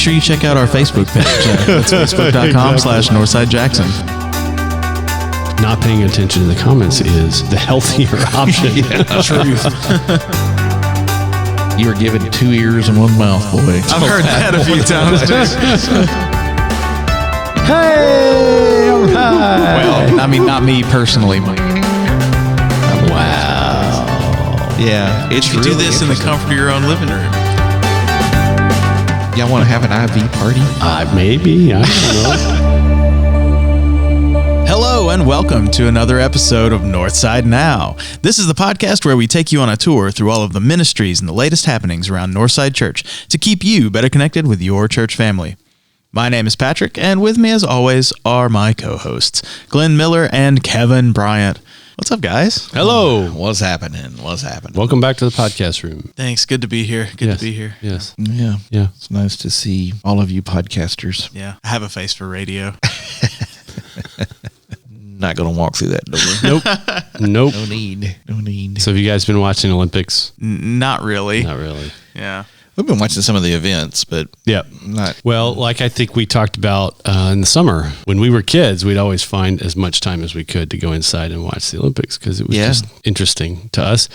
sure you check out our Facebook page. That's facebook.com/Northside Jackson. Not paying attention to the comments is the healthier option. Truth. You are given 2 ears and 1 mouth, boy. I've heard that a few times. Hey! All right. Well, I mean, not me personally. Wow. Yeah, it's You could do this in the comfort of your own living room. Y'all want to have an IV party? Maybe. I don't know. Hello and welcome to another episode of Northside Now. This is the podcast where we take you on a tour through all of the ministries and the latest happenings around Northside Church to keep you better connected with your church family. My name is Patrick, and with me as always are my co-hosts, Glenn Miller and Kevin Bryant. What's up, guys? Hello. What's happening? Welcome back to the podcast room. Thanks. Good to be here. Good to be here. Yes. Yeah. Yeah. It's nice to see all of you podcasters. Yeah. I have a face for radio. Not going to walk through that door. Nope. No need. So have you guys been watching Olympics? Not really. Not really. Yeah. We've been watching some of the events, but Yeah. not. Well, like I think we talked about in the summer, when we were kids, we'd always find as much time as we could to go inside and watch the Olympics because it was just interesting to us.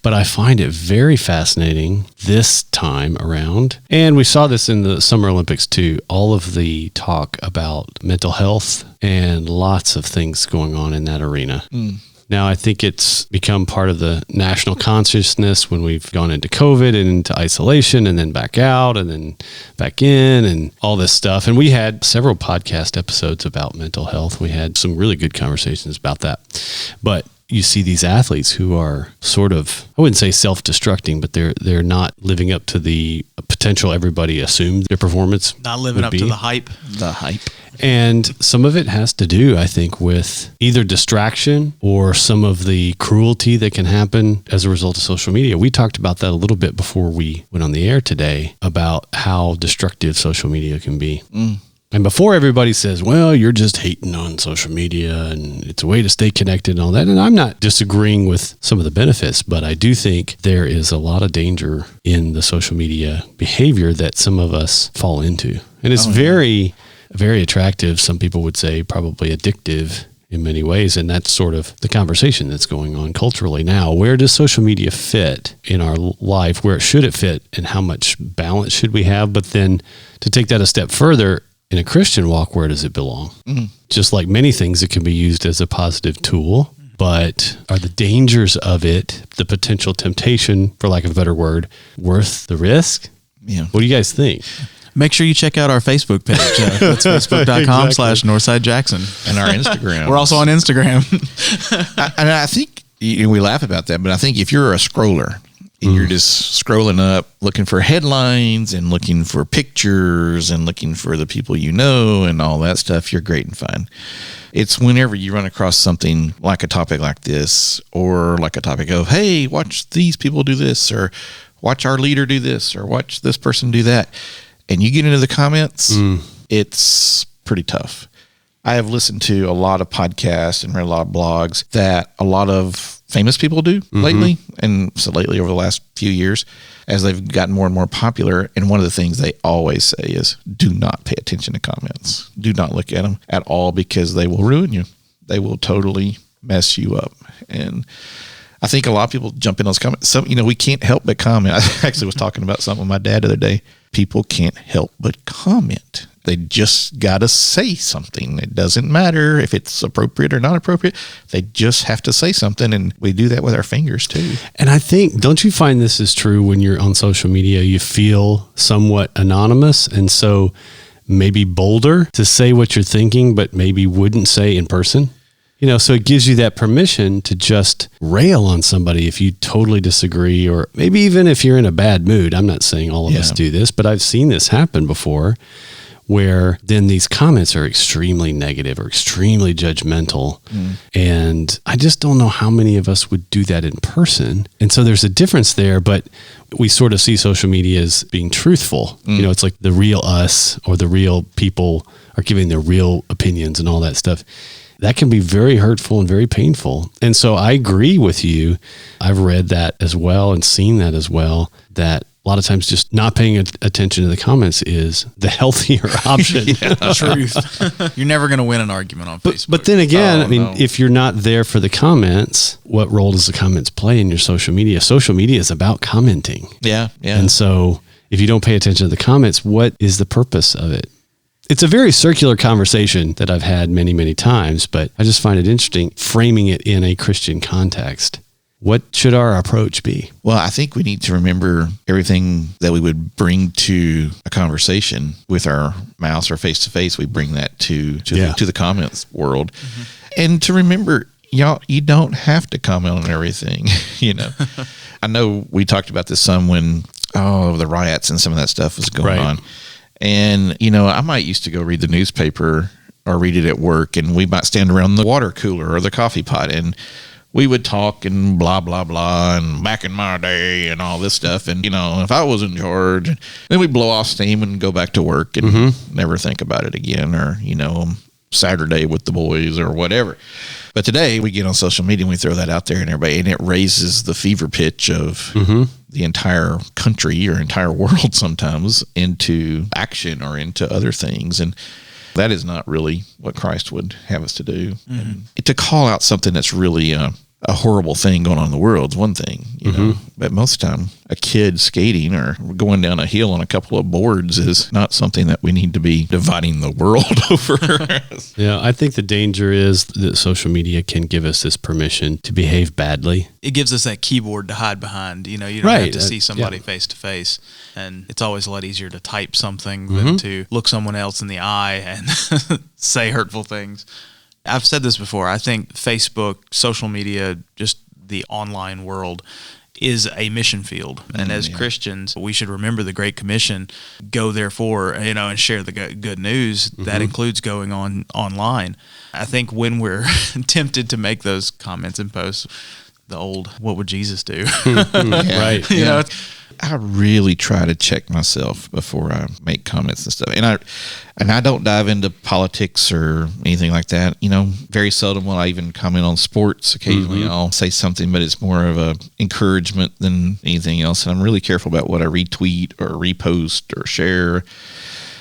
But I find it very fascinating this time around. And we saw this in the Summer Olympics too, all of the talk about mental health and lots of things going on in that arena. Now, I think it's become part of the national consciousness when we've gone into COVID and into isolation and then back out and then back in and all this stuff. And we had several podcast episodes about mental health. We had some really good conversations about that. But you see these athletes who are sort of, I wouldn't say self-destructing, but they're not living up to the potential everybody assumed their performance Not living up to the hype. And some of it has to do, I think, with either distraction or some of the cruelty that can happen as a result of social media. We talked about that a little bit before we went on the air today about how destructive social media can be. And before everybody says, well, you're just hating on social media and it's a way to stay connected and all that. And I'm not disagreeing with some of the benefits, but I do think there is a lot of danger in the social media behavior that some of us fall into. And it's very attractive. Some people would say probably addictive in many ways. And that's sort of the conversation that's going on culturally now. Where does social media fit in our life? Where should it fit? And how much balance should we have? But then to take that a step further, in a Christian walk, where does it belong? Just like many things, it can be used as a positive tool. But are the dangers of it, the potential temptation, for lack of a better word, worth the risk? Yeah. What do you guys think? Make sure you check out our Facebook page. That's facebook.com/Northside Jackson. And our Instagram. We're also on Instagram. I think we laugh about that, but I think if you're a scroller and you're just scrolling up, looking for headlines and looking for pictures and looking for the people you know and all that stuff, you're great and fine. It's whenever you run across something like a topic like this, or like a topic of, hey, watch these people do this, or watch our leader do this, or watch this person do that, and you get into the comments, it's pretty tough. I have listened to a lot of podcasts and read a lot of blogs that a lot of famous people do lately, and so lately over the last few years, as they've gotten more and more popular. And one of the things they always say is, do not pay attention to comments. Do not look at them at all, because they will ruin you. They will totally mess you up. And I think a lot of people jump in those comments. We can't help but comment. I actually was talking about something with my dad the other day. People can't help but comment. They just got to say something. It doesn't matter if it's appropriate or not appropriate. They just have to say something, and we do that with our fingers too. And I think, don't you find this is true when you're on social media? You feel somewhat anonymous, and so maybe bolder to say what you're thinking, but maybe wouldn't say in person. So it gives you that permission to just rail on somebody if you totally disagree, or maybe even if you're in a bad mood. I'm not saying all of us do this, but I've seen this happen before, where then these comments are extremely negative or extremely judgmental. And I just don't know how many of us would do that in person. And so there's a difference there, but we sort of see social media as being truthful. It's like the real us, or the real people are giving their real opinions and all that stuff. That can be very hurtful and very painful. And so I agree with you. I've read that as well and seen that as well, that a lot of times just not paying attention to the comments is the healthier option. Truth. You're never going to win an argument on Facebook. But then again, if you're not there for the comments, what role does the comments play in your social media? Social media is about commenting. Yeah. And so if you don't pay attention to the comments, what is the purpose of it? It's a very circular conversation that I've had many, many times, but I just find it interesting framing it in a Christian context. What should our approach be? Well, I think we need to remember everything that we would bring to a conversation with our mouse or face to face. We bring that to the comments world, and to remember, y'all, you don't have to comment on everything. I know we talked about this some when the riots and some of that stuff was going on, and I might used to go read the newspaper or read it at work, and we might stand around the water cooler or the coffee pot and we would talk and blah, blah, blah, and back in my day and all this stuff. And, if I was in charge, then we'd blow off steam and go back to work and never think about it again, or, Saturday with the boys or whatever. But today we get on social media and we throw that out there and it raises the fever pitch of the entire country or entire world sometimes into action or into other things. And that is not really what Christ would have us to do. And to call out something that's really a horrible thing going on in the world is one thing, but most of the time a kid skating or going down a hill on a couple of boards is not something that we need to be dividing the world over. Yeah, I think the danger is that social media can give us this permission to behave badly. It gives us that keyboard to hide behind. You don't have to see somebody face to face. And it's always a lot easier to type something than to look someone else in the eye and say hurtful things. I've said this before. I think Facebook, social media, just the online world is a mission field. And as Christians, we should remember the Great Commission, go therefore, and share the good news. That includes going online. I think when we're tempted to make those comments and posts, the old, what would Jesus do? Right. I really try to check myself before I make comments and stuff. And I don't dive into politics or anything like that. Very seldom will I even comment on sports. Occasionally I'll say something, but it's more of a encouragement than anything else. And I'm really careful about what I retweet or repost or share.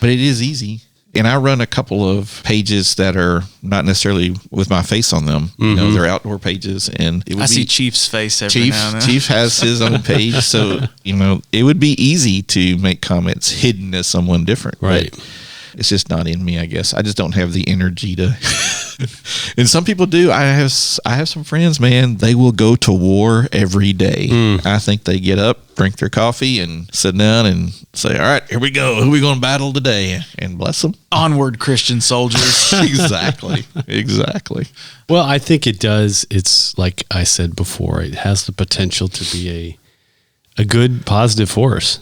But it is easy. And I run a couple of pages that are not necessarily with my face on them. They're outdoor pages, and I see Chief's face every now and then. Chief has his own page, so it would be easy to make comments hidden as someone different. Right. It's just not in me, I guess. I just don't have the energy to. And some people do. I have some friends, man. They will go to war every day. I think they get up, drink their coffee, and sit down and say, "All right, here we go. Who are we going to battle today?" And bless them. Onward, Christian soldiers. Exactly. Well, I think it does. It's like I said before. It has the potential to be a good, positive force.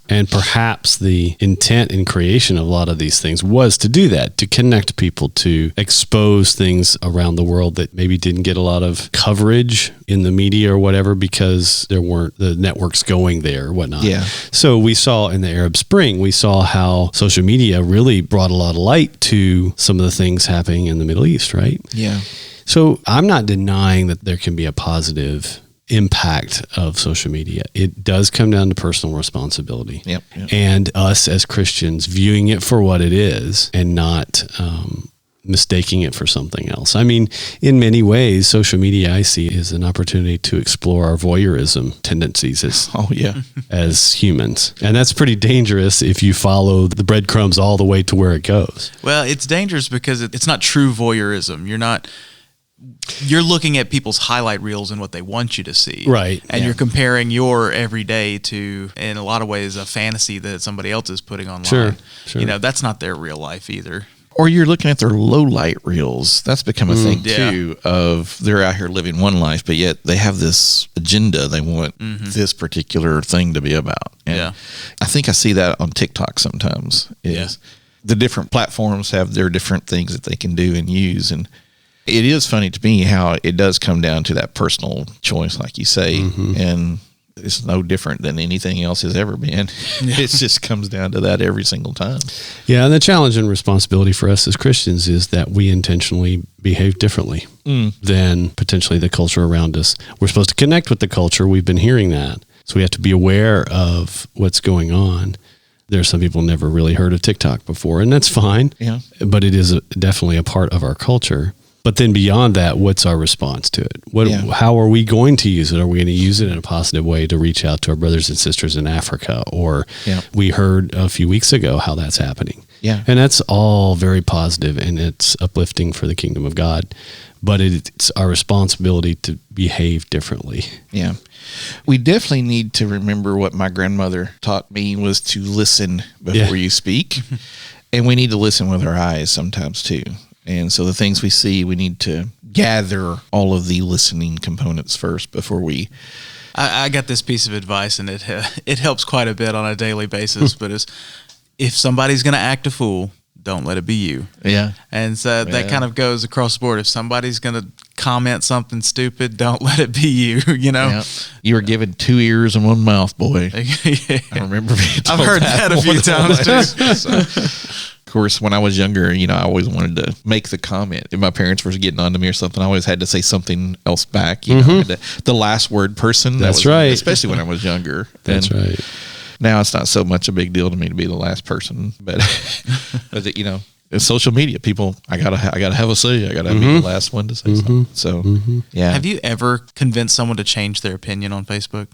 And perhaps the intent in creation of a lot of these things was to do that, to connect people, to expose things around the world that maybe didn't get a lot of coverage in the media or whatever because there weren't the networks going there or whatnot. Yeah. So we saw in the Arab Spring, we saw how social media really brought a lot of light to some of the things happening in the Middle East, right? Yeah. So I'm not denying that there can be a positive impact of social media. It does come down to personal responsibility. Yep. And us as Christians viewing it for what it is and not mistaking it for something else. I mean, in many ways, social media I see is an opportunity to explore our voyeurism tendencies as humans. And that's pretty dangerous if you follow the breadcrumbs all the way to where it goes. Well, it's dangerous because it's not true voyeurism. You're looking at people's highlight reels and what they want you to see. Right. And you're comparing your everyday to, in a lot of ways, a fantasy that somebody else is putting online. Sure. That's not their real life either. Or you're looking at their low light reels. That's become a thing too, of they're out here living one life, but yet they have this agenda. They want this particular thing to be about. And I think I see that on TikTok sometimes. The different platforms have their different things that they can do and use. And it is funny to me how it does come down to that personal choice, like you say, and it's no different than anything else has ever been. It just comes down to that every single time. Yeah, and the challenge and responsibility for us as Christians is that we intentionally behave differently than potentially the culture around us. We're supposed to connect with the culture. We've been hearing that. So we have to be aware of what's going on. There's some people never really heard of TikTok before, and that's fine. Yeah. But it is definitely a part of our culture. But then beyond that, what's our response to it? How are we going to use it? Are we going to use it in a positive way to reach out to our brothers and sisters in Africa? Or we heard a few weeks ago how that's happening. Yeah. And that's all very positive, and it's uplifting for the kingdom of God. But it's our responsibility to behave differently. Yeah. We definitely need to remember what my grandmother taught me was to listen before you speak. And we need to listen with our eyes sometimes too. And so the things we see, we need to gather all of the listening components first before we... I got this piece of advice, and it helps quite a bit on a daily basis, but if somebody's going to act a fool, don't let it be you. Yeah. And so that kind of goes across the board. If somebody's going to comment something stupid, don't let it be you, you know? Yeah. You were given 2 ears and 1 mouth, boy. Yeah. I remember being told I've heard that a few times too. So, of course, when I was younger, I always wanted to make the comment. If my parents were getting on to me or something, I always had to say something else back. The last word person. That's right. Especially when I was younger. That's right. Now it's not so much a big deal to me to be the last person, but it's social media. People, I gotta have a say. I gotta be the last one to say something. So, yeah. Have you ever convinced someone to change their opinion on Facebook?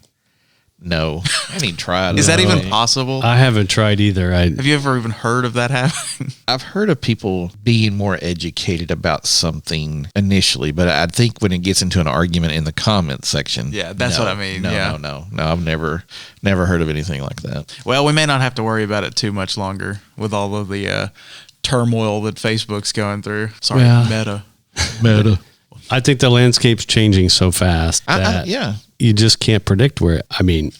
No, I haven't even tried. Is that even possible? I haven't tried either. Have you ever even heard of that happening? I've heard of people being more educated about something initially, but I think when it gets into an argument in the comment section, that's what I mean. No, I've never heard of anything like that. Well, we may not have to worry about it too much longer with all of the turmoil that Facebook's going through. Sorry, Meta. I think the landscape's changing so fast that you just can't predict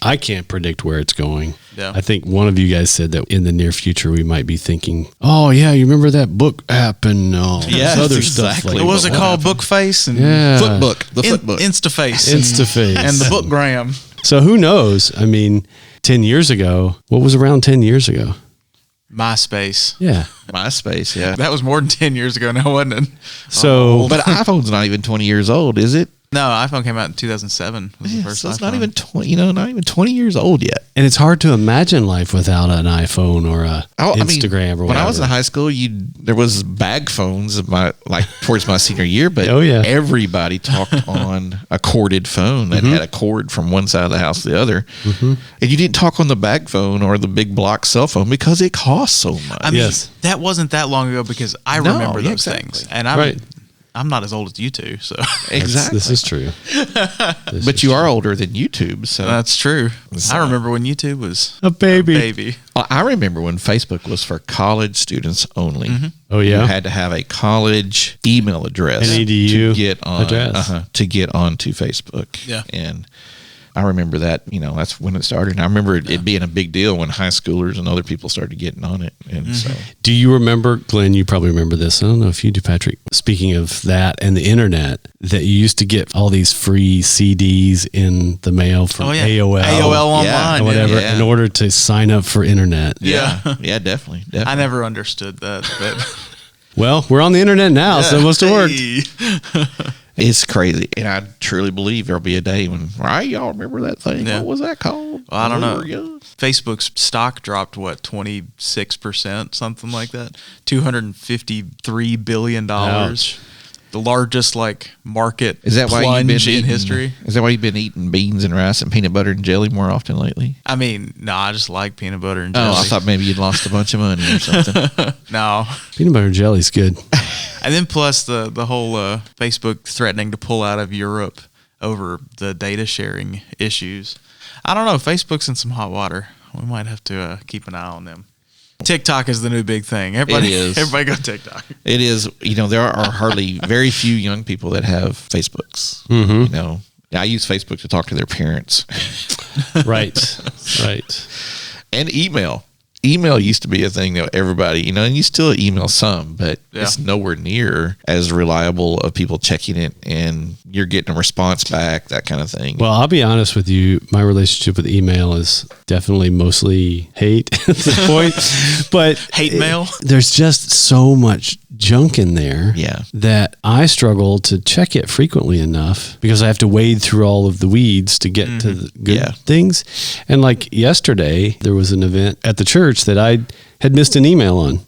I can't predict where it's going. Yeah. I think one of you guys said that in the near future we might be thinking, oh yeah, you remember that book app and this other stuff. Like, what was it called? Bookface and Footbook, the Footbook, Instaface, and the Bookgram. So who knows? I mean, 10 years ago, what was around 10 years ago? MySpace. Yeah. MySpace, yeah. That was more than 10 years ago now, wasn't it? So, but iPhone's not even 20 years old, is it? No, iPhone came out in 2007. Was the first so it's iPhone. not even 20, not even 20 years old yet. and it's hard to imagine life without an iPhone or a Instagram or whatever. When I was in high school, there was bag phones towards my senior year, but everybody talked on a corded phone that had a cord from one side of the house to the other. And you didn't talk on the bag phone or the big block cell phone because it costs so much. I mean, that wasn't that long ago because I remember those things. And I'm not as old as you two, so exactly. This is true. But you are older than YouTube, so that's true. I remember when YouTube was a baby. I remember when Facebook was for college students only. Oh yeah, you had to have a college email address, an EDU to get on to get onto Facebook. Yeah, and I remember that, that's when it started. And I remember it being a big deal when high schoolers and other people started getting on it. And so, do you remember, Glenn, you probably remember this. I don't know if you do, Patrick. Speaking of that and the internet, that you used to get all these free CDs in the mail from AOL online or whatever in order to sign up for internet. Yeah, definitely. I never understood that. But well, we're on the internet now, so it must have worked. It's crazy. And I truly believe there'll be a day when, y'all remember that thing? Yeah. What was that called? Well, I don't know. Facebook's stock dropped, 26%, something like that? $253 billion. Ouch. The largest market plunge in history. Is that why you've been eating beans and rice and peanut butter and jelly more often lately? I mean, no, I just like peanut butter and jelly. Oh, I thought maybe you'd lost a bunch of money or something. No. Peanut butter and jelly's good. And then plus the whole Facebook threatening to pull out of Europe over the data sharing issues. I don't know. Facebook's in some hot water. We might have to keep an eye on them. TikTok is the new big thing. Everybody go TikTok. It is. There are very few young people that have Facebooks. I use Facebook to talk to their parents. Right. And email. Email used to be a thing that everybody, and you still email some, but it's nowhere near as reliable of people checking it and you're getting a response back, that kind of thing. Well, I'll be honest with you. My relationship with email is definitely mostly hate at this point, but hate mail. There's just so much junk in there that I struggle to check it frequently enough because I have to wade through all of the weeds to get to the good things. And like yesterday, there was an event at the church that I had missed an email on.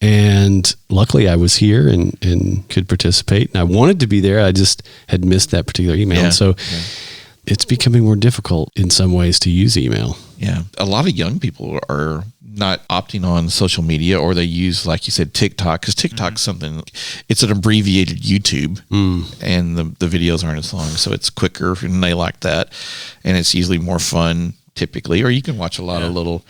And luckily I was here and could participate. And I wanted to be there. I just had missed that particular email. So it's becoming more difficult in some ways to use email. Yeah. A lot of young people are not opting on social media, or they use, like you said, TikTok, because TikTok's something, it's an abbreviated YouTube, and the videos aren't as long, so it's quicker, and they like that. And it's usually more fun, typically, or you can watch a lot of little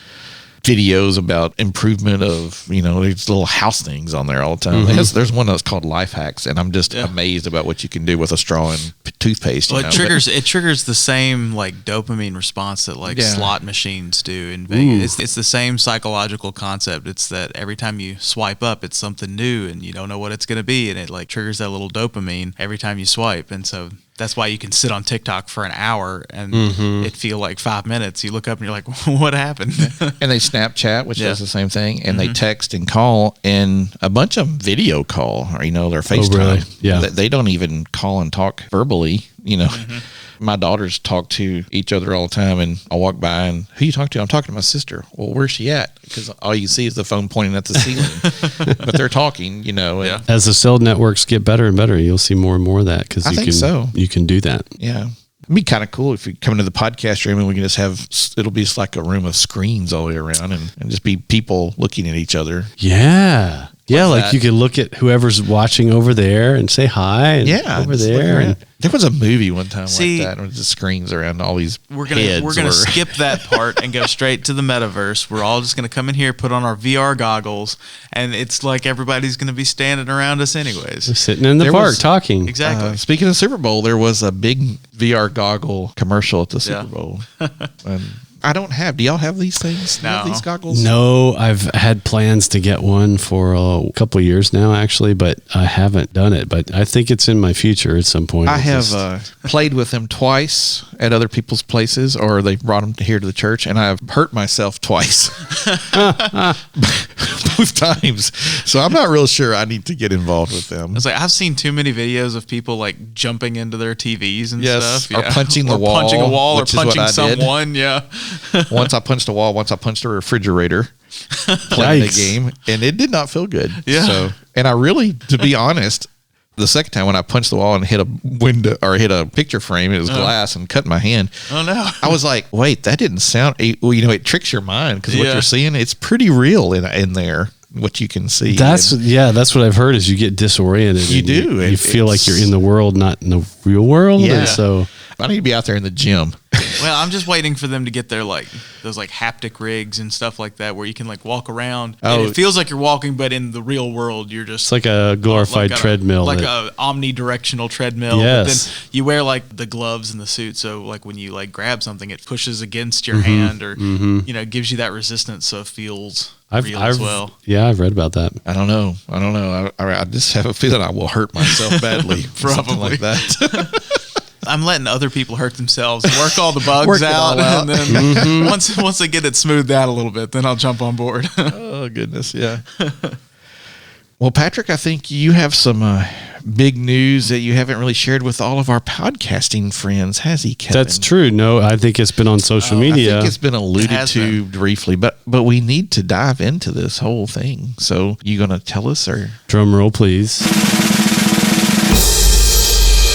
videos about improvement of, these little house things on there all the time. There's one that's called Life Hacks, and I'm just amazed about what you can do with a straw and toothpaste. Well, it triggers the same like dopamine response that like slot machines do in Vegas. It's the same psychological concept. It's that every time you swipe up, it's something new and you don't know what it's going to be, and it like triggers that little dopamine every time you swipe. And so that's why you can sit on TikTok for an hour and it feel like 5 minutes. You look up and you're like, what happened? And they Snapchat, which does the same thing, and they text and call, and a bunch of them video call, or their FaceTime. Oh, really? Yeah. They don't even call and talk verbally. My daughters talk to each other all the time, and I'll walk by and, who you talking to? I'm talking to my sister. Well, where's she at? Because all you see is the phone pointing at the ceiling, but they're talking, and As the cell networks get better and better, you'll see more and more of that, because you can do that. Yeah. It'd be kind of cool if we come into the podcast room and we can just have, it'll be just like a room of screens all the way around and just be people looking at each other. Yeah. Yeah, like you could look at whoever's watching over there and say hi. And over there. And there was a movie one time like that, with the screens around all these. We're gonna skip that part and go straight to the metaverse. We're all just gonna come in here, put on our VR goggles, and it's like everybody's gonna be standing around us anyways. We're sitting in the park talking. Exactly. Speaking of Super Bowl, there was a big VR goggle commercial at the Super Bowl. And I don't have. Do y'all have these things? No. Have these goggles? No, I've had plans to get one for a couple of years now, actually, but I haven't done it. But I think it's in my future at some point. I have played with them twice at other people's places, or they brought them here to the church, and I've hurt myself twice. Both times. So I'm not real sure I need to get involved with them. It's like I've seen too many videos of people like jumping into their TVs and stuff. Or punching the wall. Punching a wall or punching someone. Yeah. Once I punched a wall, once I punched a refrigerator playing the game, and it did not feel good. Yeah. So, and I really, to be honest, the second time when I punched the wall and hit a window or hit a picture frame, it was glass and cut my hand. Oh no. I was like, wait, that didn't sound, it tricks your mind because what you're seeing, it's pretty real in there. What you can see. That's what I've heard is you get disoriented. You do. You feel like you're in the world, not in the real world. Yeah. And so I need to be out there in the gym. Well, I'm just waiting for them to get their like those like haptic rigs and stuff like that where you can like walk around. And it feels like you're walking, but in the real world, you're just. It's like a glorified treadmill. Like a omnidirectional treadmill. Yes. But then you wear like the gloves and the suit. So like when you like grab something, it pushes against your hand or, gives you that resistance. So it feels real as well. Yeah, I've read about that. I don't know. I just have a feeling I will hurt myself badly. Something like that. I'm letting other people hurt themselves, work all the bugs out, and then once they get it smoothed out a little bit, then I'll jump on board. Oh, goodness, yeah. Well, Patrick, I think you have some big news that you haven't really shared with all of our podcasting friends, has he, Kevin? That's true. No, I think it's been on social media. I think it's been alluded to briefly, but we need to dive into this whole thing. So you going to tell us? Or drum roll, please.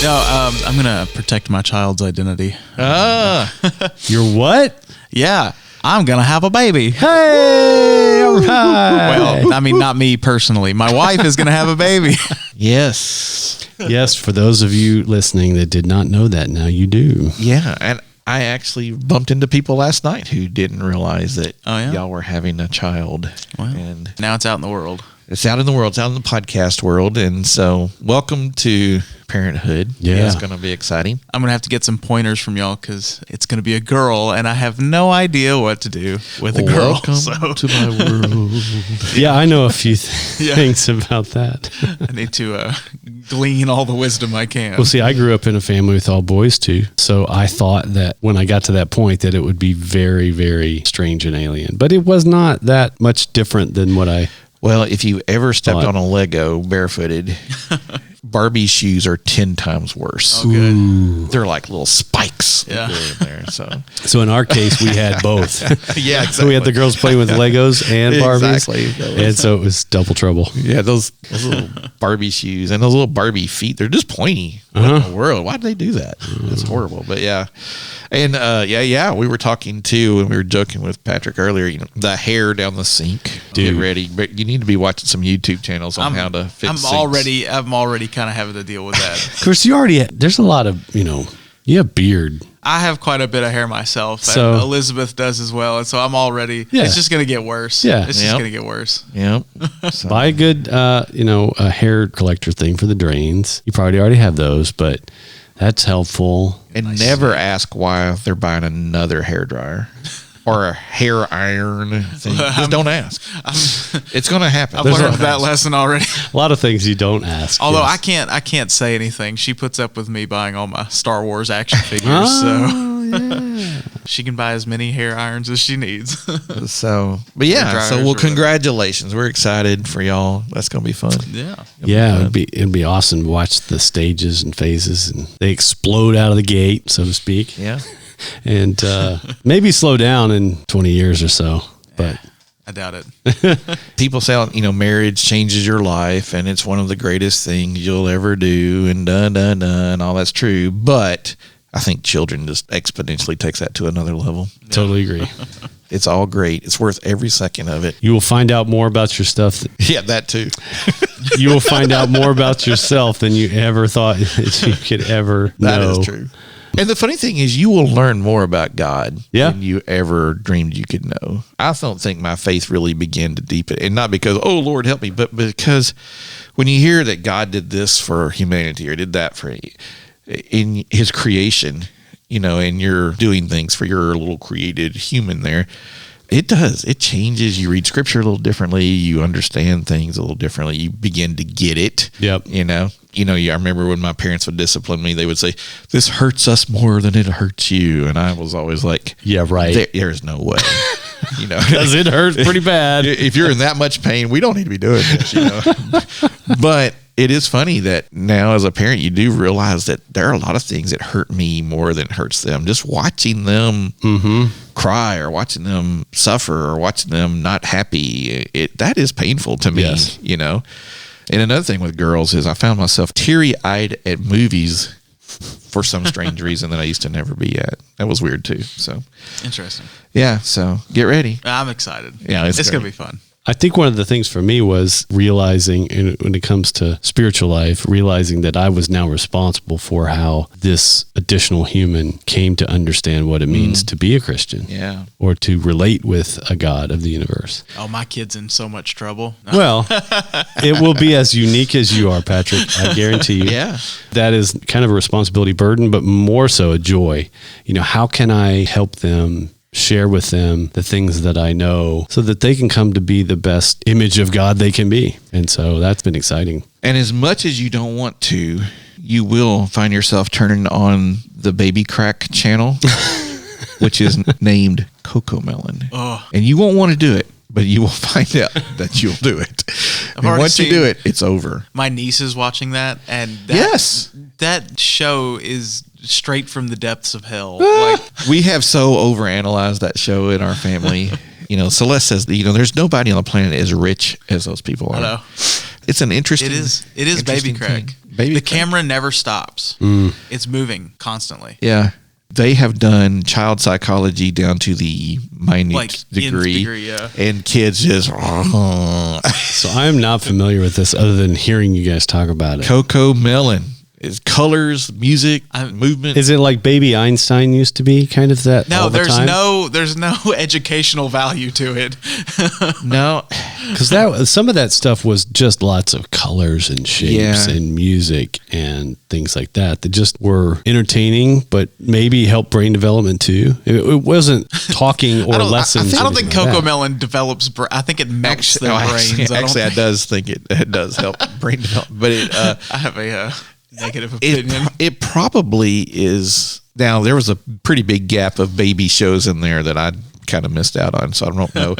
No, I'm going to protect my child's identity. You're what? Yeah, I'm going to have a baby. Hey, all right. Well, I mean, not me personally. My wife is going to have a baby. Yes. Yes, for those of you listening that did not know that, now you do. Yeah, and I actually bumped into people last night who didn't realize that y'all were having a child. Well, and now it's out in the world. It's out in the world. It's out in the podcast world. And so welcome to parenthood. Yeah. It's going to be exciting. I'm going to have to get some pointers from y'all because it's going to be a girl and I have no idea what to do with a girl. Welcome to my world. Yeah, I know a few things about that. I need to glean all the wisdom I can. Well, see, I grew up in a family with all boys too. So I thought that when I got to that point that it would be very, very strange and alien. But it was not that much different than what I Well, if you ever stepped on a Lego barefooted, Barbie shoes are 10 times worse. Oh, good. They're like little spikes. Yeah. In there, So in our case, we had both. yeah, exactly. So we had the girls playing with Legos and Barbies. Exactly. And so it was double trouble. Yeah, those little Barbie shoes and those little Barbie feet, they're just pointy. What in the world? Why did they do that? It's horrible. But yeah. And we were talking too, and we were joking with Patrick earlier, the hair down the sink. Dude. Get ready. But you need to be watching some YouTube channels on how to fix sinks. I'm already kind of having to deal with that. Of course, there's a lot of, you have beard. I have quite a bit of hair myself, So- and Elizabeth does as well, and so I'm already. Yeah. It's just gonna get worse. Yeah. It's just gonna get worse. Yep. So, Buy a good, a hair collector thing for the drains. You probably already have those, but that's helpful. and never ask why they're buying another hair dryer or a hair iron thing. Just don't ask. It's going to happen. I've learned that lesson already. A lot of things you don't ask. Although yes. I can't say anything. She puts up with me buying all my Star Wars action figures, so she can buy as many hair irons as she needs. So, but yeah, so well, congratulations. We're excited for y'all. That's going to be fun. Yeah, it'd be awesome to watch the stages and phases, and they explode out of the gate, so to speak. Yeah. And maybe slow down in 20 years or so, but I doubt it. People say, marriage changes your life and it's one of the greatest things you'll ever do and and all that's true. But I think children just exponentially takes that to another level. Totally agree. It's all great. It's worth every second of it. You will find out more about your stuff. Yeah, that too. You will find out more about yourself than you ever thought that you could ever know. That is true. And the funny thing is, you will learn more about God than you ever dreamed you could know. I don't think my faith really began to deepen, and not because, oh, Lord, help me, but because when you hear that God did this for humanity or did that for in his creation, and you're doing things for your little created human there, it does. It changes. You read scripture a little differently. You understand things a little differently. You begin to get it. Yep. I remember when my parents would discipline me, they would say, this hurts us more than it hurts you. And I was always like, yeah, right. There's no way. Because it hurts pretty bad. If you're in that much pain, we don't need to be doing this, But it is funny that now as a parent, you do realize that there are a lot of things that hurt me more than it hurts them. Just watching them cry or watching them suffer or watching them not happy, that is painful to me, And another thing with girls is I found myself teary-eyed at movies for some strange reason that I used to never be at. That was weird too. So Interesting. Yeah, so get ready. I'm excited. Yeah, it's going to be fun. I think one of the things for me was realizing, when it comes to spiritual life, realizing that I was now responsible for how this additional human came to understand what it means to be a Christian. Yeah. Or to relate with a God of the universe. Oh, my kid's in so much trouble. Well, it will be as unique as you are, Patrick. I guarantee you. Yeah. That is kind of a responsibility burden, but more so a joy. How can I help them, share with them the things that I know so that they can come to be the best image of God they can be. And so that's been exciting. And as much as you don't want to, you will find yourself turning on the Baby Crack channel, which is named Coco Melon. Oh. And you won't want to do it, but you will find out that you'll do it. And once you do it, it's over. My niece is watching that, and that show is straight from the depths of hell. We have so overanalyzed that show in our family. Celeste says, there's nobody on the planet as rich as those people are. I know. It's an interesting. It is Baby Crack. The camera never stops. It's moving constantly. Yeah. They have done child psychology down to the minute degree, and kids just. So I'm not familiar with this other than hearing you guys talk about it. Coco Melon is colors, music, movement. Is it like Baby Einstein used to be? Kind of that. No, all the time? there's no educational value to it. No, because some of that stuff was just lots of colors and shapes and music and things like that just were entertaining, but maybe help brain development too. It wasn't talking or lessons. I don't think Coco Melon develops. I think it melts their brains. I does think it does help brain development, but I have a negative opinion. It probably is. Now there was a pretty big gap of baby shows in there that I kind of missed out on, so I don't know.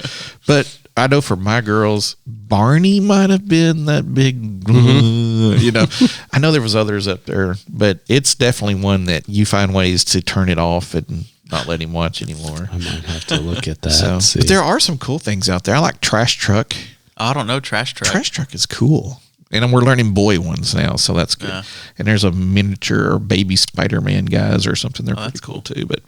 But I know for my girls, Barney might have been that big, you know. I know there was others up there, but it's definitely one that you find ways to turn it off and not let him watch anymore. I might have to look at that. and see. But there are some cool things out there. I like Trash Truck. I don't know Trash Truck. Trash Truck is cool. And we're learning boy ones now, so that's good. Yeah. And there's a miniature or baby Spider-Man guys or something. They're pretty that's cool too. But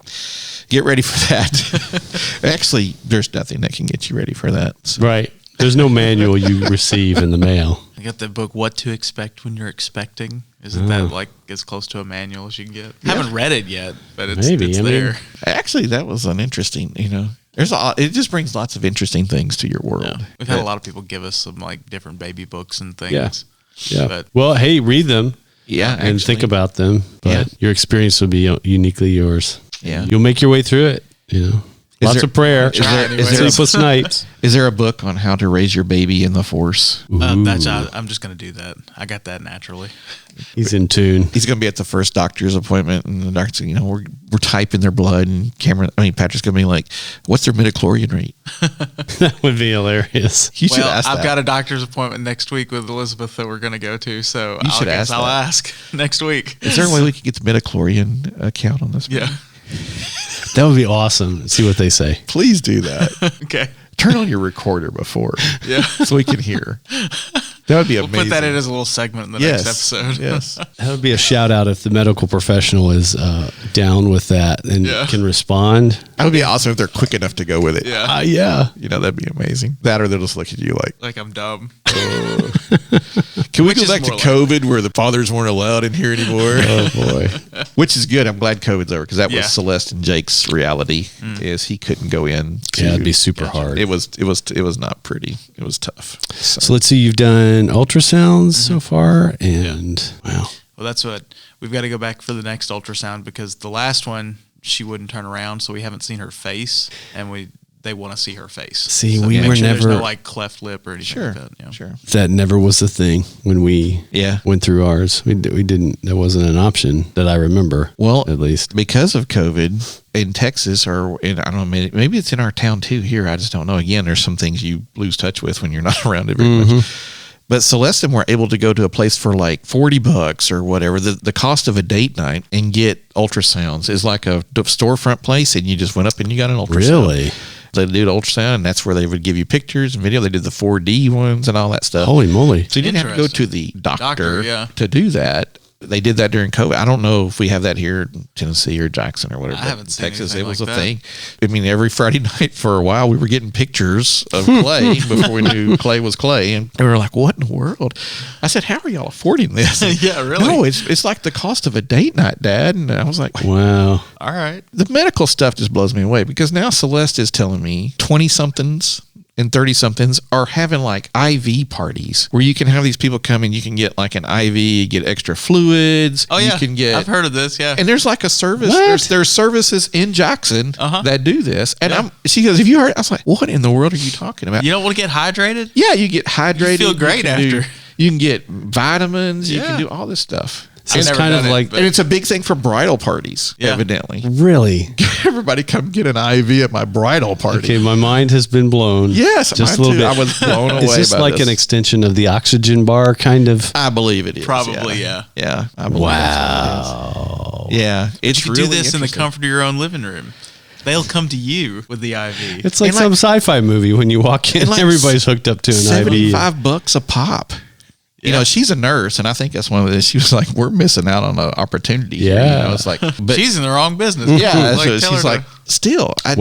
get ready for that. Actually, there's nothing that can get you ready for that. So. Right. There's no manual you receive in the mail. I got the book What to Expect When You're Expecting. Isn't that like as close to a manual as you can get? I haven't read it yet, but it's there. Actually, that was an interesting, it just brings lots of interesting things to your world. Yeah. We've had a lot of people give us some like different baby books and things. Yeah. Yeah. But, well, hey, read them. Yeah. And think about them. But your experience will be uniquely yours. Yeah. You'll make your way through it, Lots of prayer. Sleepless nights. Is there a book on how to raise your baby in the Force? I'm just going to do that. I got that naturally. He's in tune. He's going to be at the first doctor's appointment, and the doctor's, we're typing their blood, and Patrick's going to be like, "What's their midichlorian rate?" That would be hilarious. You should ask that. I've got a doctor's appointment next week with Elizabeth that we're going to go to, so I'll ask next week. Is there a way we could get the midichlorian account on this? Yeah. That would be awesome. See what they say. Please do that. Okay. Turn on your recorder before. Yeah. So we can hear. That would be amazing. We'll put that in as a little segment in the next episode. Yes. That would be a shout out if the medical professional is down with that and can respond. That would be awesome if they're quick enough to go with it. Yeah. Yeah. That'd be amazing. That or they'll just look at you like I'm dumb. Can we go back to COVID where the fathers weren't allowed in here anymore? Oh boy. Which is good. I'm glad COVID's over because that was Celeste and Jake's reality is he couldn't go in. It'd be super hard. It was not pretty. It was tough. So let's see, you've done ultrasounds so far and wow. Well, that's what we've got to go back for the next ultrasound because the last one she wouldn't turn around, so we haven't seen her face and they want to see her face. See, so we were never there's no like cleft lip or anything like that. Yeah. Sure. That never was the thing when we went through ours. We didn't. That wasn't an option that I remember. Well, at least because of COVID in Texas, or I don't know, maybe it's in our town too. Here, I just don't know. Again, there's some things you lose touch with when you're not around it very much. But Celeste and were able to go to a place for like $40 or whatever. The cost of a date night and get ultrasounds is like a storefront place, and you just went up and you got an ultrasound. Really? They did ultrasound, and that's where they would give you pictures and video. They did the 4D ones and all that stuff. Holy moly. So you didn't have to go to the doctor to do that. They did that during COVID. I don't know if we have that here in Tennessee or Jackson or whatever. I haven't seen Texas, it was like a thing. I mean, every Friday night for a while, we were getting pictures of Clay before we knew Clay was Clay. And we were like, what in the world? I said, how are y'all affording this? Yeah, really? No, it's like the cost of a date night, Dad. And I was like, wow. All right. The medical stuff just blows me away because now Celeste is telling me 20-somethings and 30-somethings are having like IV parties where you can have these people come and you can get like an IV, get extra fluids. Oh, yeah. You can get, I've heard of this, yeah. And there's like a service. There's services in Jackson that do this. And she goes, have you heard? I was like, what in the world are you talking about? You don't want to get hydrated? Yeah, you get hydrated. You feel great after. You can get vitamins. You can do all this stuff. So it's kind of like, and it's a big thing for bridal parties, evidently. Really? Everybody come get an IV at my bridal party. Okay, my mind has been blown. Yes, just a little bit. I was blown away. Is this like an extension of the oxygen bar, kind of? I believe it is. Probably, yeah. Yeah, I believe wow. Yeah, it's you really do this in the comfort of your own living room. They'll come to you with the IV. It's like some sci-fi movie when you walk in, everybody's hooked up to an IV. $75 a pop. You know, she's a nurse, and I think that's one of the. She was like, "We're missing out on an opportunity." Yeah, it's like, but she's in the wrong business. Yeah, so she's like, still, I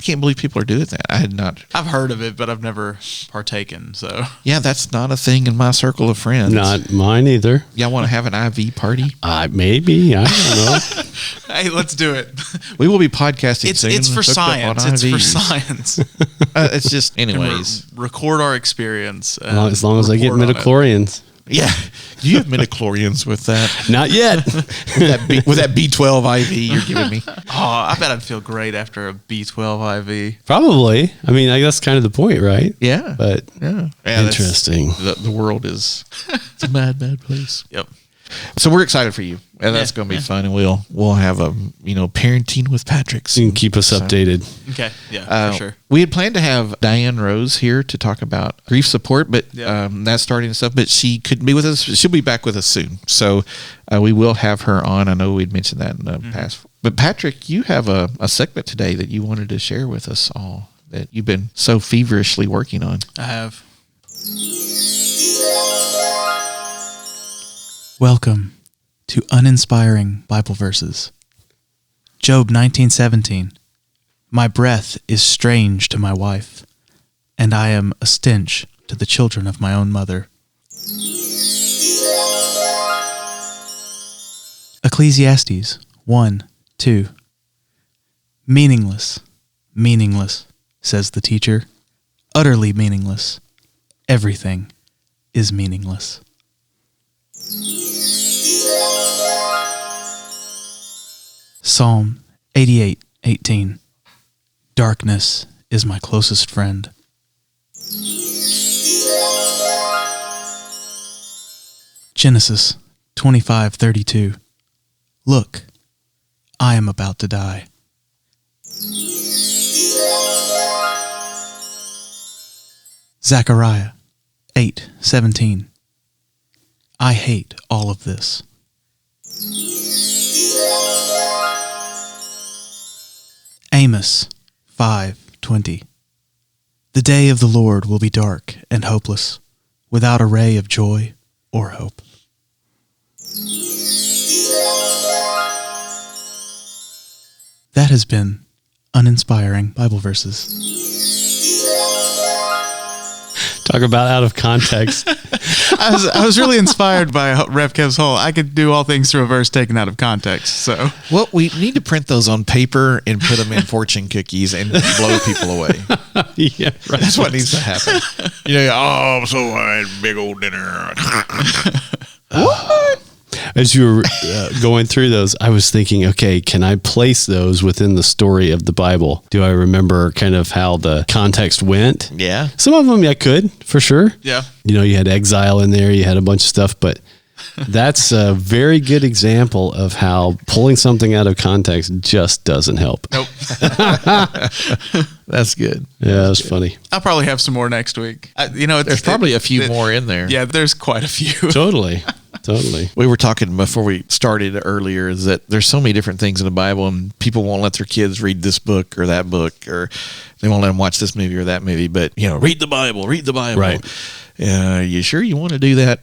can't believe people are doing that. I had not. I've heard of it, but I've never partaken. So yeah, that's not a thing in my circle of friends. Not mine either. Y'all want to have an IV party? Maybe, I don't know. Hey, let's do it. We will be podcasting soon. It's for science. It's for science. It's just, anyways, record our experience. As long as I get midichlorians. Yeah. Do you have midichlorians with that? Not yet. with that B12 IV you're giving me? Oh, I bet I'd feel great after a B12 IV. Probably. I mean, that's kind of the point, right? Yeah. But interesting. The world is it's a mad, mad place. Yep. So we're excited for you. and that's going to be fun. And we'll have a parenting with Patrick. You can keep us updated. Okay, yeah, for sure. We had planned to have Diane Rose here to talk about grief support, but that's starting and stuff. But she couldn't be with us. She'll be back with us soon, so we will have her on. I know we'd mentioned that in the past. But Patrick, you have a segment today that you wanted to share with us all that you've been so feverishly working on. I have. Welcome to Uninspiring Bible Verses. Job 19:17. My breath is strange to my wife, and I am a stench to the children of my own mother. Ecclesiastes 1:2. Meaningless, meaningless, says the teacher. Utterly meaningless. Everything is meaningless. Psalm 88:18. Darkness is my closest friend. Genesis 25:32. Look, I am about to die. Zechariah 8:17. I hate all of this. Amos 5:20. The day of the Lord will be dark and hopeless, without a ray of joy or hope. That has been Uninspiring Bible Verses. Talk about out of context. I was really inspired by Rev Kev's whole, I could do all things through a verse taken out of context. So, well, we need to print those on paper and put them in fortune cookies and blow people away. Yeah, right. That's what needs to happen. So I had big old dinner. What? As you were going through those, I was thinking, okay, can I place those within the story of the Bible? Do I remember kind of how the context went? Yeah. Some of them I could, for sure. Yeah. You had exile in there, you had a bunch of stuff, but that's a very good example of how pulling something out of context just doesn't help. Nope. That's good. Yeah, that's funny. I'll probably have some more next week. There's probably a few more in there. Yeah, there's quite a few. Totally. We were talking before we started earlier is that there's so many different things in the Bible, and people won't let their kids read this book or that book, or they won't let them watch this movie or that movie, but read the Bible. Right. You sure you want to do that?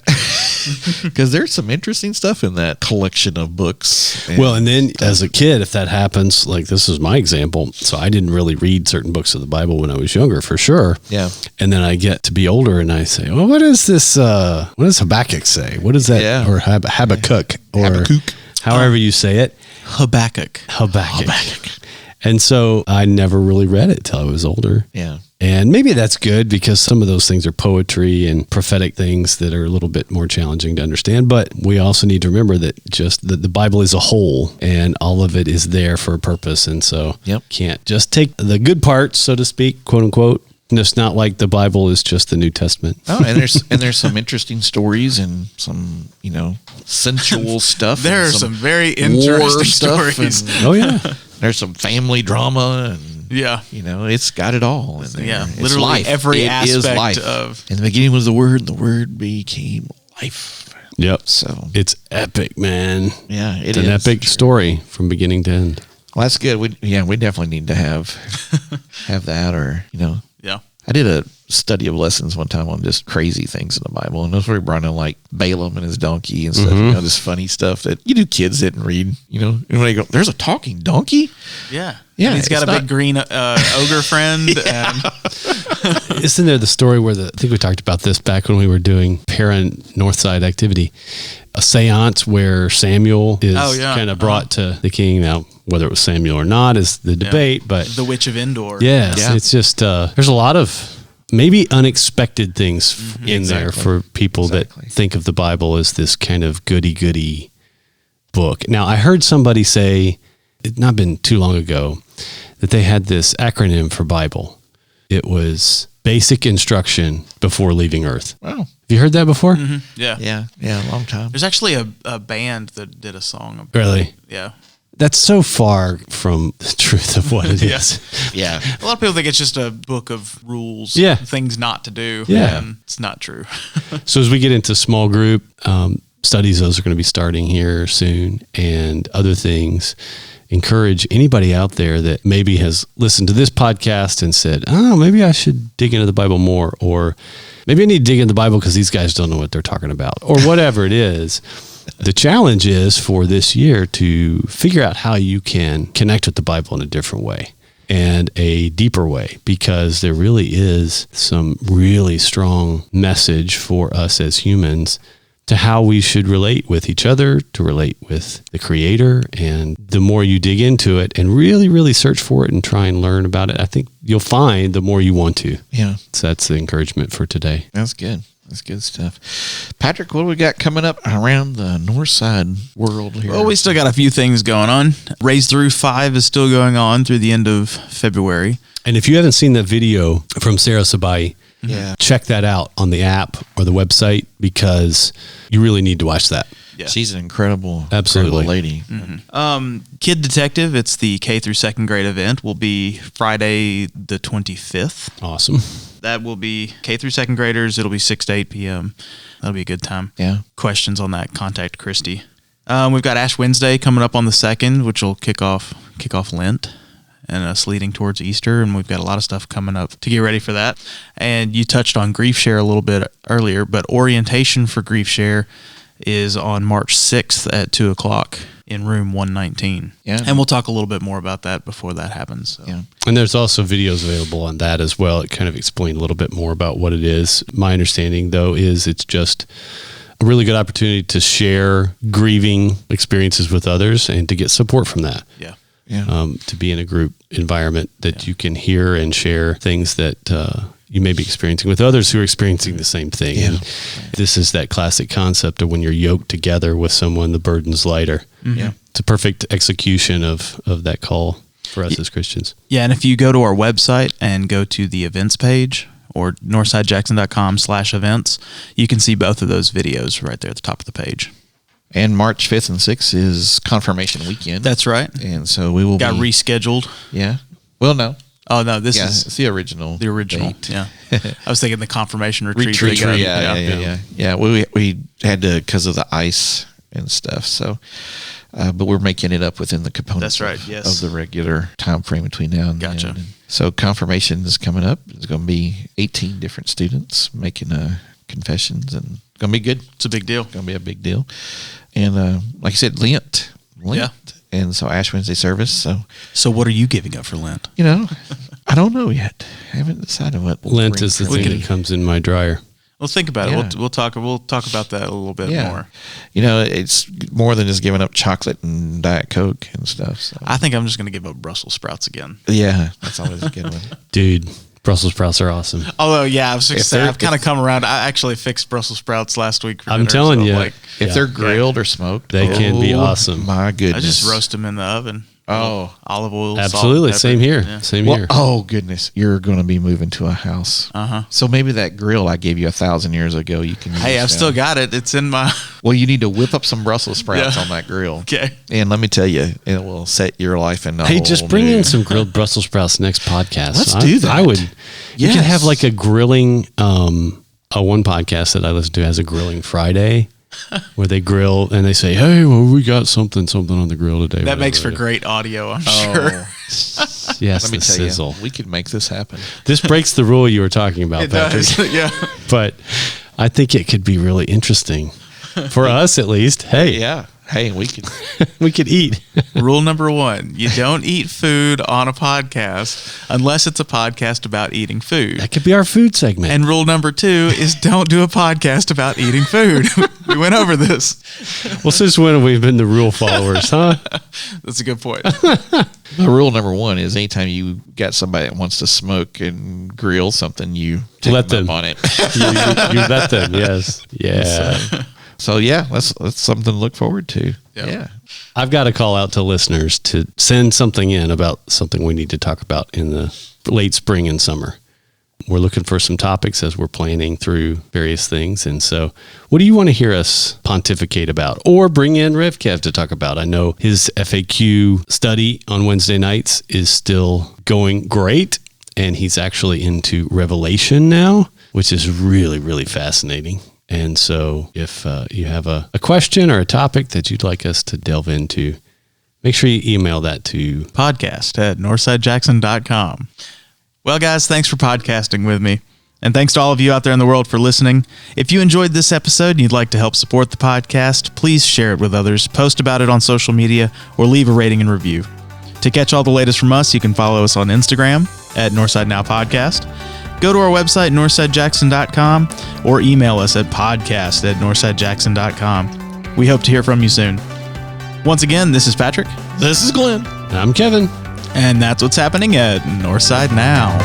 Because there's some interesting stuff in that collection of books. Well, and then as a kid, if that happens, like this is my example. So I didn't really read certain books of the Bible when I was younger, for sure. Yeah. And then I get to be older and I say, well, what is this? What does Habakkuk say? What is that? Yeah. Or Habakkuk. Or Habakkuk. However you say it. Habakkuk. And so I never really read it till I was older. Yeah. And maybe that's good because some of those things are poetry and prophetic things that are a little bit more challenging to understand. But we also need to remember that just the Bible is a whole and all of it is there for a purpose. And so can't just take the good parts, so to speak, quote unquote. And it's not like the Bible is just the New Testament. Oh, and there's some interesting stories and some, sensual stuff. There are some very interesting stories. Oh, yeah. There's some family drama and it's got it all in there. Yeah, it's literally life. every it aspect is life. of. In the beginning was the Word, and the Word became life. Yep. So it's epic, man. Yeah, it's an epic story from beginning to end. Well, that's good. We definitely need to have that, or Yeah. I did a study of lessons one time on just crazy things in the Bible, and that's where we brought in like Balaam and his donkey and stuff. Mm-hmm. This funny stuff that kids didn't read. And when they go, "There's a talking donkey." Yeah. Yeah, and he's got a big green ogre friend. And isn't there the story where I think we talked about this back when we were doing parent Northside activity, a seance where Samuel is kind of brought to the king. Now, whether it was Samuel or not is the debate, but the Witch of Endor. Yes, it's just, there's a lot of maybe unexpected things in there for people that think of the Bible as this kind of goody-goody book. Now, I heard somebody say, it not been too long ago, that they had this acronym for Bible. It was basic instruction before leaving Earth. Wow. Have you heard that before? Yeah. Yeah. A long time. There's actually a band that did a song about Really? it. Yeah. That's so far from the truth of what it is. Yeah. A lot of people think it's just a book of rules, Yeah. things not to do. Yeah. And it's not true. So as we get into small group studies, those are going to be starting here soon, and other things. Encourage anybody out there that maybe has listened to this podcast and said, oh, maybe I should dig into the Bible more, or maybe I need to dig into the Bible because these guys don't know what they're talking about, or whatever it is. The challenge is for this year to figure out how you can connect with the Bible in a different way and a deeper way, because there really is some really strong message for us as humans to how we should relate with each other, to relate with the Creator. And the more you dig into it and really, really search for it and try and learn about it, I think you'll find the more you want to. Yeah. So that's the encouragement for today. That's good. That's good stuff. Patrick, what do we got coming up around the Northside world here? Well, we still got a few things going on. Raise Through 5 is still going on through the end of February. And if you haven't seen that video from Sarah Sabai, Yeah. check that out on the app or the website, because you really need to watch that. Yeah. She's an incredible, Absolutely. incredible lady. Kid Detective, it's the K through second grade event, will be Friday the 25th. Awesome. That will be K through second graders. It'll be 6 to 8 p.m. That'll be a good time. Yeah. Questions on that, contact Christy. We've got Ash Wednesday coming up on the 2nd, which will kick off Lent and us leading towards Easter. And we've got a lot of stuff coming up to get ready for that. And you touched on Grief Share a little bit earlier, but orientation for Grief Share is on March 6th at 2 o'clock in room 119. Yeah. And we'll talk a little bit more about that before that happens. So. Yeah. And there's also videos available on that as well. It kind of explained a little bit more about what it is. My understanding, though, is it's just a really good opportunity to share grieving experiences with others and to get support from that. Yeah. Yeah. To be in a group environment that you can hear and share things that you may be experiencing with others who are experiencing the same thing. Yeah. And this is that classic concept of when you're yoked together with someone, the burden's lighter. Yeah. It's a perfect execution of that call for us as Christians. Yeah, and if you go to our website and go to the events page or northsidejackson.com/events, you can see both of those videos right there at the top of the page. And March 5th and 6th is confirmation weekend. That's right. And so we will Got be rescheduled. Yeah. Well, no. Oh, no, this Yeah, is it's the original. the original. date. Yeah. I was thinking the confirmation retreat. Retreat. they got. Yeah. We had to, because of the ice and stuff. So, but we're making it up within the components. That's right, yes. Of the regular time frame between now and Gotcha. then. And so confirmation is coming up. There's going to be 18 different students making confessions, and it's going to be good. It's a big deal. It's going to be a big deal. And like I said, Lent. Yeah. And so Ash Wednesday service. So, what are you giving up for Lent? I don't know yet. I haven't decided what Lent bring is the for thing me. that comes in my dryer. Well, think about Yeah. it. We'll talk about that a little bit more. It's more than just giving up chocolate and Diet Coke and stuff. So. I think I'm just going to give up Brussels sprouts again. Yeah, that's always a good one. Dude, Brussels sprouts are awesome. Although, yeah, I was just If saying, they're- I've kind of come around. I actually fixed Brussels sprouts last week for I'm dinner, telling so, you. like, If Yeah. they're grilled or smoked, They can be awesome. My goodness, I just roast them in the oven. Oh. Olive oil. salt, Absolutely. pepper. Same here. Yeah. Same Well, here. oh goodness, you're going to be moving to a house. Uh-huh. So maybe that grill I gave you 1,000 years ago, you can. Hey, use I've now. still got it. It's in my. Well, you need to whip up some Brussels sprouts Yeah. on that grill. Okay. And let me tell you, it will set your life in. Hey, just bring in some grilled Brussels sprouts next podcast. Let's do that. I would. You can Yes. have like a grilling. One podcast that I listen to has a grilling Friday, where they grill and they say, "Hey, well, we got something on the grill today." That makes for whatever. great audio, I'm Oh, sure. Yes, let me the tell sizzle. you, we could make this happen. This breaks the rule you were talking about, It Patrick. does. Yeah. But I think it could be really interesting for us, at least. Hey, Yeah. Hey, we could. we could eat. Rule number 1, you don't eat food on a podcast unless it's a podcast about eating food. That could be our food segment. And rule number 2 is don't do a podcast about eating food. We went over this. Well, since when have we been the rule followers, huh? That's a good point. Rule number 1 is anytime you got somebody that wants to smoke and grill something, you take Let them them. up on it. you let them, yes. Yeah. So yeah, that's something to look forward to. Yeah. Yeah. I've got to call out to listeners to send something in about something we need to talk about in the late spring and summer. We're looking for some topics as we're planning through various things. And so what do you want to hear us pontificate about or bring in Rev Kev to talk about? I know his FAQ study on Wednesday nights is still going great, and he's actually into Revelation now, which is really, really fascinating. And so if you have a question or a topic that you'd like us to delve into, make sure you email that to podcast@northsidejackson.com. Well, guys, thanks for podcasting with me. And thanks to all of you out there in the world for listening. If you enjoyed this episode and you'd like to help support the podcast, please share it with others, post about it on social media, or leave a rating and review. To catch all the latest from us, you can follow us on Instagram at Northside Now Podcast. Go to our website, northsidejackson.com, or email us at podcast@northsidejackson.com. We hope to hear from you soon. Once again, this is Patrick. This is Glenn. I'm Kevin. And that's what's happening at Northside Now.